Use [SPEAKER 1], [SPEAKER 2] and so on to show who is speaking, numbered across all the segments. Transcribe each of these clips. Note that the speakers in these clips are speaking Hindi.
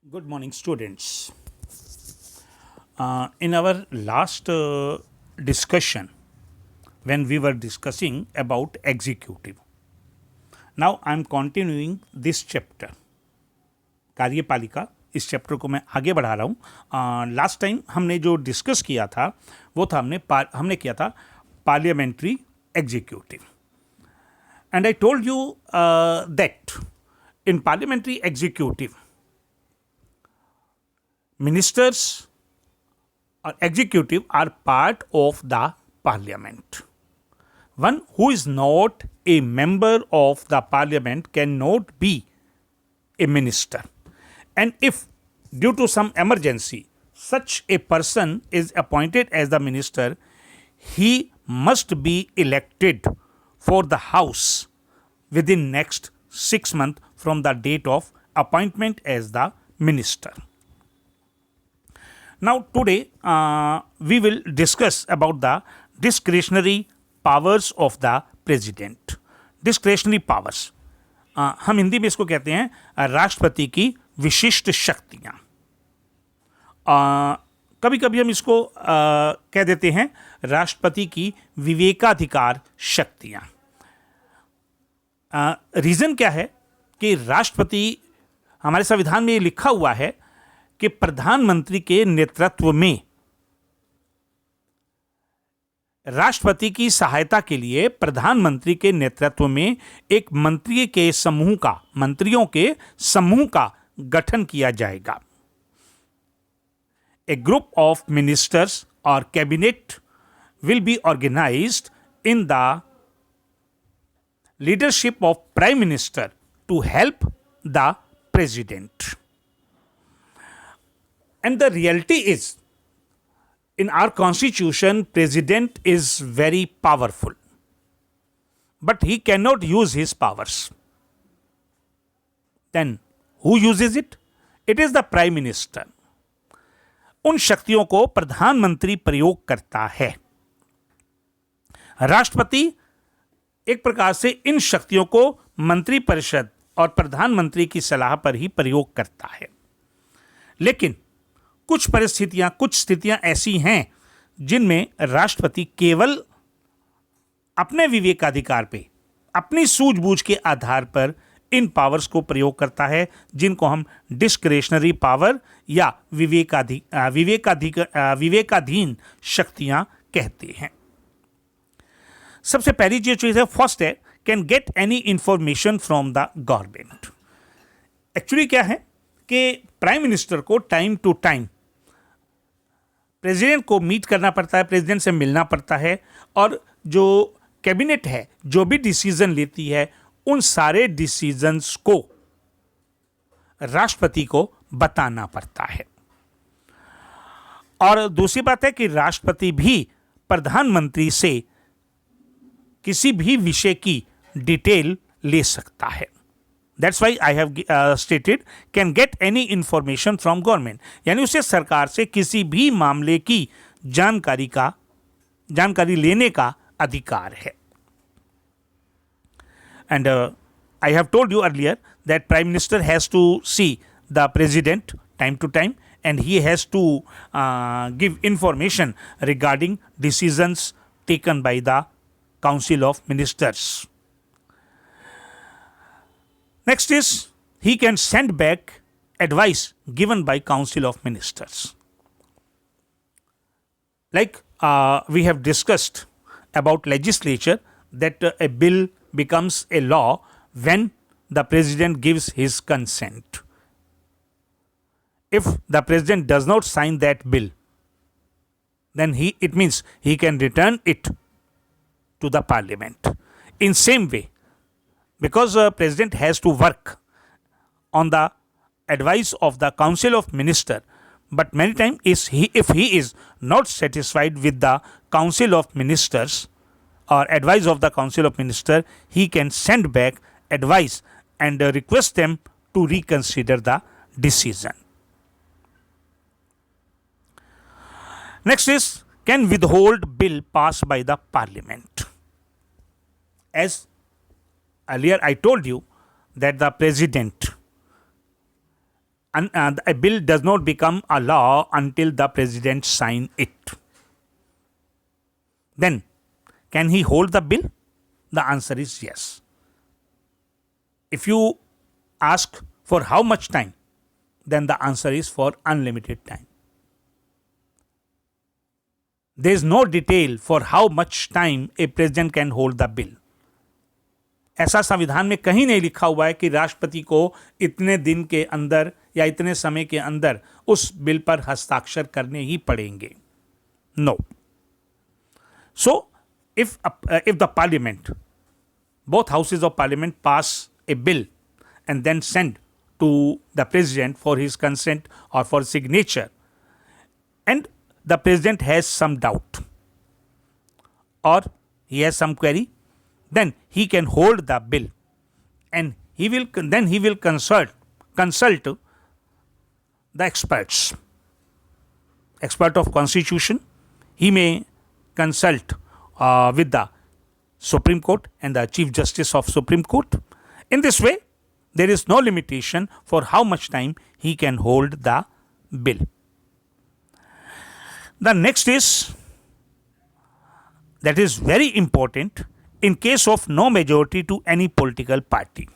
[SPEAKER 1] Good morning, students. In our last discussion, when we were discussing about executive, now I am continuing this chapter. कार्यपालिका इस चैप्टर को मैं आगे बढ़ा रहा हूँ. लास्ट टाइम हमने जो डिस्कस किया था वो था हमने किया था parliamentary executive. And I told you that in parliamentary executive ministers or executive are part of the parliament. One who is not a member of the parliament cannot be a minister. And if due to some emergency such a person is appointed as the minister, he must be elected for the house within next 6 months from the date of appointment as the minister. Now today we will discuss about the discretionary powers of the president. Discretionary powers हम हिंदी में इसको कहते हैं राष्ट्रपति की विशिष्ट शक्तियाँ. कभी कभी हम इसको कह देते हैं राष्ट्रपति की विवेकाधिकार शक्तियाँ. रीज़न क्या है कि राष्ट्रपति, हमारे संविधान में ये लिखा हुआ है कि प्रधानमंत्री के नेतृत्व में राष्ट्रपति की सहायता के लिए प्रधानमंत्री के नेतृत्व में एक मंत्रियों के समूह का गठन किया जाएगा. ए ग्रुप ऑफ मिनिस्टर्स और cabinet will be organised in the leadership of prime minister to help the president. And the reality is, in our constitution, president is very powerful, but he cannot use his powers. Then who uses it? It is the prime minister. उन शक्तियों को प्रधानमंत्री प्रयोग करता है. राष्ट्रपति एक प्रकार से इन शक्तियों को मंत्रिपरिषद और प्रधानमंत्री की सलाह पर ही प्रयोग करता है. लेकिन कुछ स्थितियां ऐसी हैं जिनमें राष्ट्रपति केवल अपने विवेकाधिकार पे, अपनी सूझबूझ के आधार पर इन पावर्स को प्रयोग करता है, जिनको हम डिस्क्रेशनरी पावर या विवेकाधीन शक्तियां कहते हैं. सबसे पहली जो चीज है, फर्स्ट है, can get any information from the government. Actually क्या है कि प्राइम मिनिस्टर को टाइम टू टाइम प्रेसिडेंट को मीट करना पड़ता है, प्रेसिडेंट से मिलना पड़ता है, और जो कैबिनेट है जो भी डिसीजन लेती है उन सारे डिसीजंस को राष्ट्रपति को बताना पड़ता है. और दूसरी बात है कि राष्ट्रपति भी प्रधानमंत्री से किसी भी विषय की डिटेल ले सकता है. That's why I have stated can get any information from government. यानी उसे सरकार से किसी भी मामले की जानकारी लेने का अधिकार है. And I have told you earlier that Prime Minister has to see the President time to time, and he has to give information regarding decisions taken by the Council of Ministers. Next is, he can send back advice given by Council of Ministers. Like we have discussed about legislature, that a bill becomes a law when the president gives his consent. If the president does not sign that bill, then it means he can return it to the parliament. In same way, because the president has to work on the advice of the Council of Minister, but many times if he is not satisfied with the Council of Ministers or advice of the Council of Minister, he can send back advice and request them to reconsider the decision. Next is, can withhold bill passed by the parliament. As earlier I told you that the president a bill does not become a law until the president sign it. Then, can he hold the bill? The answer is yes. If you ask for how much time, then the answer is for unlimited time. There is no detail for how much time a president can hold the bill. ऐसा संविधान में कहीं नहीं लिखा हुआ है कि राष्ट्रपति को इतने दिन के अंदर या इतने समय के अंदर उस बिल पर हस्ताक्षर करने ही पड़ेंगे. No. So if the parliament, both houses of parliament pass a bill and then send to the president for his consent or for signature, and the president has some doubt or he has some query, then he can hold the bill and he will consult the experts, expert of constitution. He may consult with the Supreme Court and the Chief Justice of Supreme Court. In this way, there is no limitation for how much time he can hold the bill. The next is, that is very important, in case of no majority to any political party.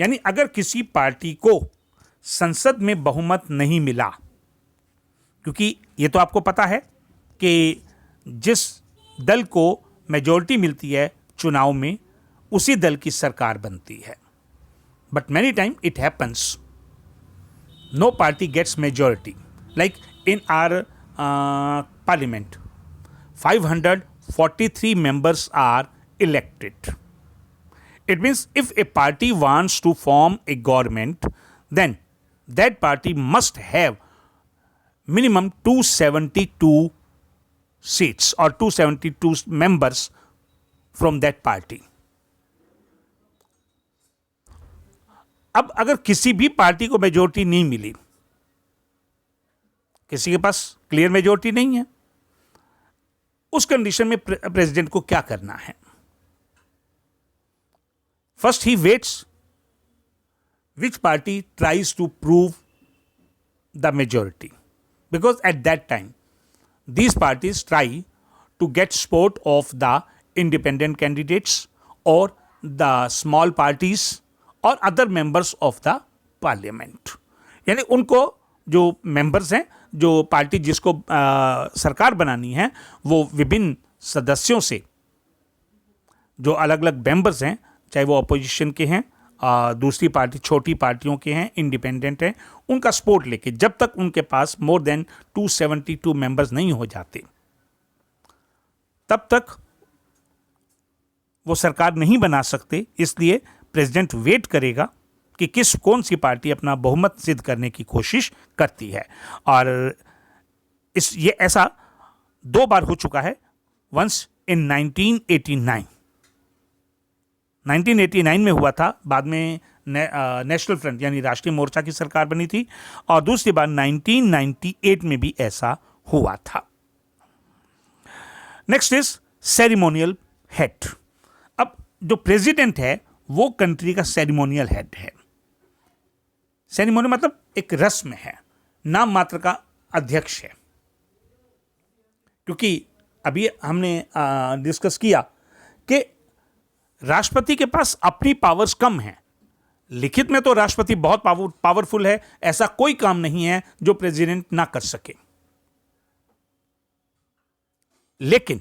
[SPEAKER 1] यानी अगर किसी पार्टी को संसद में बहुमत नहीं मिला, क्योंकि ये तो आपको पता है कि जिस दल को मेजॉरिटी मिलती है चुनाव में, उसी दल की सरकार बनती है. But many time it happens no party gets majority. Like in our parliament 543 members are elected. It means if a party wants to form a government, then that party must have minimum 272 seats or 272 members from that party. अब अगर किसी भी पार्टी को मेजॉरिटी नहीं मिली, किसी के पास क्लियर मेजॉरिटी नहीं है, उस कंडीशन में प्रेसिडेंट को क्या करना है? फर्स्ट ही waits which party tries to prove the majority, because at that time these parties try to get support of the independent candidates or the small parties or other members of the parliament. यानी उनको जो members हैं, जो पार्टी जिसको सरकार बनानी है, वो विभिन्न सदस्यों से, जो अलग अलग मेंबर्स हैं, चाहे वो अपोजिशन के हैं, दूसरी पार्टी छोटी पार्टियों के हैं, इंडिपेंडेंट हैं, उनका सपोर्ट लेके जब तक उनके पास मोर देन 272 मेंबर्स नहीं हो जाते, तब तक वो सरकार नहीं बना सकते. इसलिए प्रेसिडेंट वेट करेगा कि कौन सी पार्टी अपना बहुमत सिद्ध करने की कोशिश करती है. और ये ऐसा 2 बार हो चुका है. वंस इन 1989 में हुआ था, बाद में नेशनल फ्रंट यानी राष्ट्रीय मोर्चा की सरकार बनी थी, और दूसरी बार 1998 में भी ऐसा हुआ था. Next is ceremonial head. अब जो प्रेसिडेंट है वो कंट्री का सेरिमोनियल हेड है. सेरिमोनी मतलब एक रस्म है, नाम मात्र का अध्यक्ष है. क्योंकि अभी हमने डिस्कस किया कि राष्ट्रपति के पास अपनी पावर्स कम हैं. लिखित में तो राष्ट्रपति बहुत पावरफुल है, ऐसा कोई काम नहीं है जो प्रेसिडेंट ना कर सके. लेकिन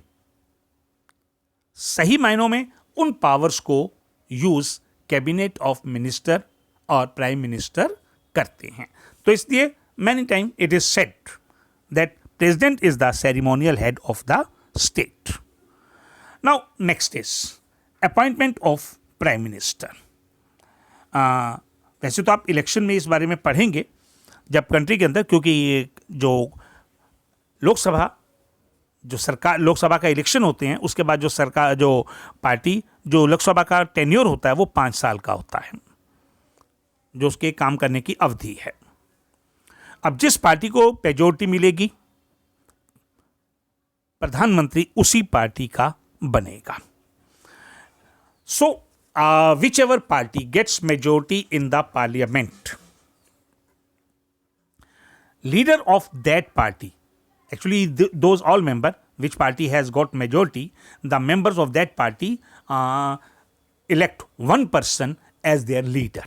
[SPEAKER 1] सही मायनों में उन पावर्स को यूज कैबिनेट ऑफ मिनिस्टर और प्राइम मिनिस्टर करते हैं. तो इसलिए many time it is said that president is the ceremonial head of the state. Now next is appointment of prime minister. वैसे तो आप इलेक्शन में इस बारे में पढ़ेंगे जब कंट्री के अंदर, क्योंकि जो लोकसभा का इलेक्शन होते हैं, उसके बाद जो सरकार, जो पार्टी, जो लोकसभा का टेन्योर होता है वो 5 साल का होता है, जो उसके काम करने की अवधि है. अब जिस पार्टी को मेजॉरिटी मिलेगी, प्रधानमंत्री उसी पार्टी का बनेगा. So, whichever party gets majority in the parliament, leader of that party, actually those all member which party has got majority, the members of that party elect one person as their leader,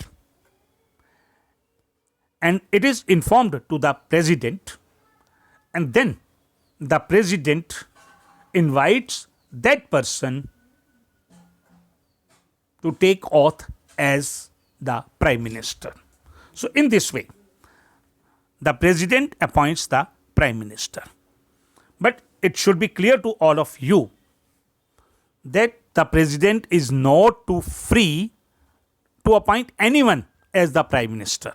[SPEAKER 1] and it is informed to the president, and then the president invites that person to take oath as the prime minister. So in this way, the president appoints the prime minister. But it should be clear to all of you that the president is not too free to appoint anyone as the prime minister.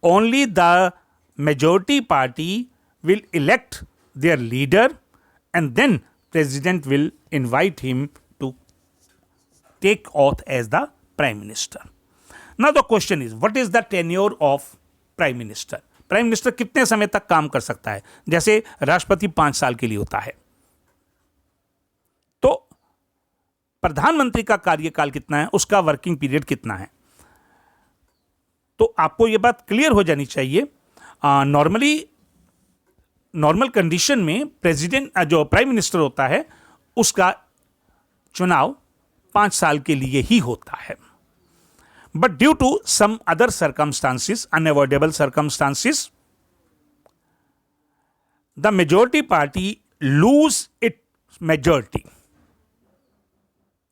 [SPEAKER 1] Only the majority party will elect their leader, and then president will invite him to take oath as the prime minister. Now the question is, what is the tenure of prime minister? Prime minister कितने समय तक काम कर सकता है? जैसे राष्ट्रपति 5 साल के लिए होता है, तो प्रधानमंत्री का कार्यकाल कितना है, उसका वर्किंग पीरियड कितना है? तो आपको यह बात क्लियर हो जानी चाहिए. नॉर्मल कंडीशन में प्रेसिडेंट जो प्राइम मिनिस्टर होता है उसका चुनाव 5 साल के लिए ही होता है. But due to some other circumstances, unavoidable circumstances, the majority party lose its majority.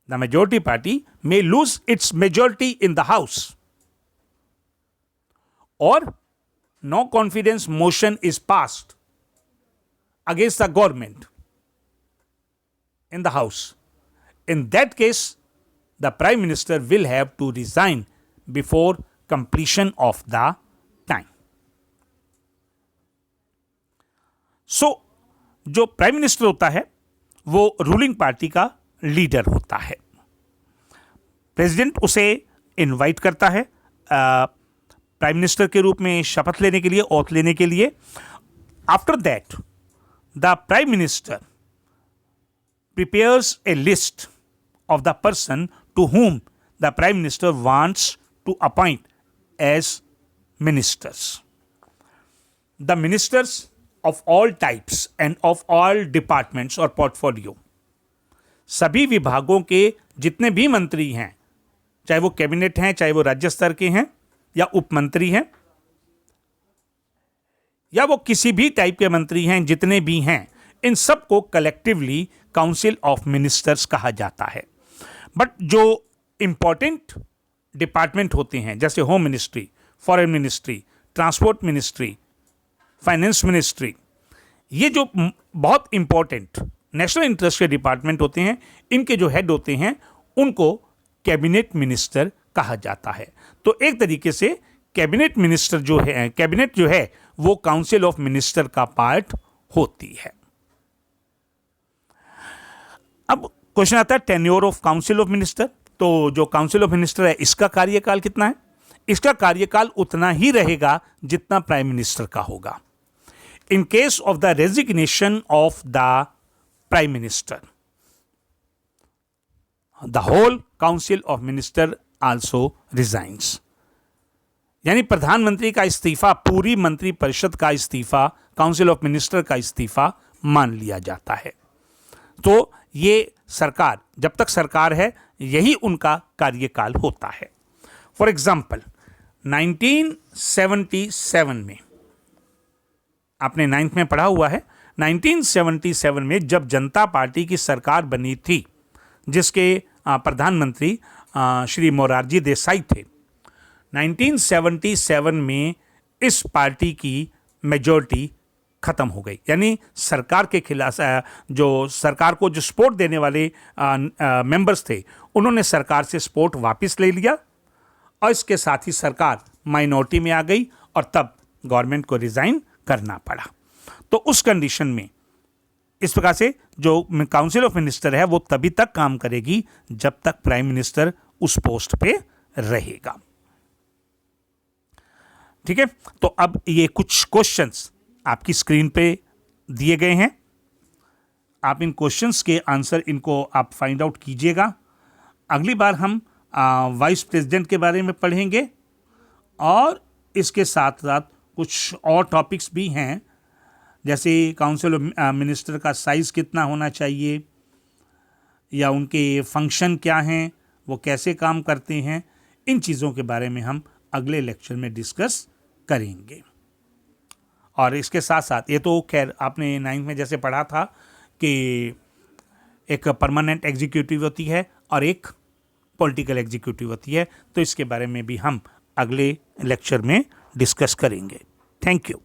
[SPEAKER 1] The majority party may lose its majority in the House, or no confidence motion is passed against the government in the House. In that case, the prime minister will have to resign before completion of the time. So, जो प्राइम मिनिस्टर होता है वो रूलिंग पार्टी का लीडर होता है. प्रेसिडेंट उसे इनवाइट करता है प्राइम मिनिस्टर के रूप में शपथ लेने के लिए, ओथ लेने के लिए. After that the prime minister prepares a list of the person to whom the prime minister wants to appoint as ministers. The ministers of all types and of all departments or portfolio, सभी विभागों के जितने भी मंत्री हैं, चाहे वो कैबिनेट हैं, चाहे वो राज्य स्तर के हैं या उप मंत्री हैं, या वो किसी भी टाइप के मंत्री हैं, जितने भी हैं, इन सब को कलेक्टिवली काउंसिल ऑफ मिनिस्टर्स कहा जाता है. बट जो इंपॉर्टेंट डिपार्टमेंट होते हैं, जैसे home ministry, foreign ministry, transport ministry, finance ministry, ये जो बहुत इंपॉर्टेंट नेशनल इंटरेस्ट के डिपार्टमेंट होते हैं, इनके जो हेड होते हैं उनको कैबिनेट मिनिस्टर कहा जाता है. तो एक तरीके से कैबिनेट मिनिस्टर जो है, कैबिनेट जो है वो काउंसिल ऑफ मिनिस्टर का पार्ट होती है. अब क्वेश्चन आता है tenure of council of minister. तो जो काउंसिल ऑफ मिनिस्टर है इसका कार्यकाल कितना है? इसका कार्यकाल उतना ही रहेगा जितना प्राइम मिनिस्टर का होगा. In case of the resignation of the prime minister, the whole council of minister also resigns. यानी प्रधानमंत्री का इस्तीफा, पूरी मंत्री परिषद का इस्तीफा, काउंसिल ऑफ मिनिस्टर का इस्तीफा मान लिया जाता है. तो ये सरकार, जब तक सरकार है, यही उनका कार्यकाल होता है. फॉर एग्जाम्पल 1977 में, आपने 9th में पढ़ा हुआ है, 1977 में जब जनता पार्टी की सरकार बनी थी, जिसके प्रधानमंत्री श्री मोरारजी देसाई थे, 1977 में इस पार्टी की मेजॉरिटी खत्म हो गई. यानी सरकार के खिलाफ, जो सरकार को जो सपोर्ट देने वाले मेंबर्स थे, उन्होंने सरकार से सपोर्ट वापस ले लिया और इसके साथ ही सरकार माइनॉरिटी में आ गई और तब गवर्नमेंट को रिजाइन करना पड़ा. तो उस कंडीशन में इस प्रकार से जो काउंसिल ऑफ मिनिस्टर है वो तभी तक काम करेगी जब तक प्राइम मिनिस्टर उस पोस्ट पे रहेगा. ठीक है. तो अब ये कुछ क्वेश्चंस आपकी स्क्रीन पे दिए गए हैं. आप इन क्वेश्चंस के आंसर इनको आप फाइंड आउट कीजिएगा. अगली बार हम वाइस प्रेसिडेंट के बारे में पढ़ेंगे और इसके साथ साथ कुछ और टॉपिक्स भी हैं, जैसे काउंसिल ऑफ मिनिस्टर का साइज़ कितना होना चाहिए, या उनके फंक्शन क्या हैं, वो कैसे काम करते हैं, इन चीज़ों के बारे में हम अगले लेक्चर में डिस्कस करेंगे। और इसके साथ साथ ये तो खैर आपने 9th में जैसे पढ़ा था कि एक परमानेंट एग्जीक्यूटिव होती है और एक पॉलिटिकल एग्जीक्यूटिव होती है, तो इसके बारे में भी हम अगले लेक्चर में डिस्कस करेंगे। Thank you.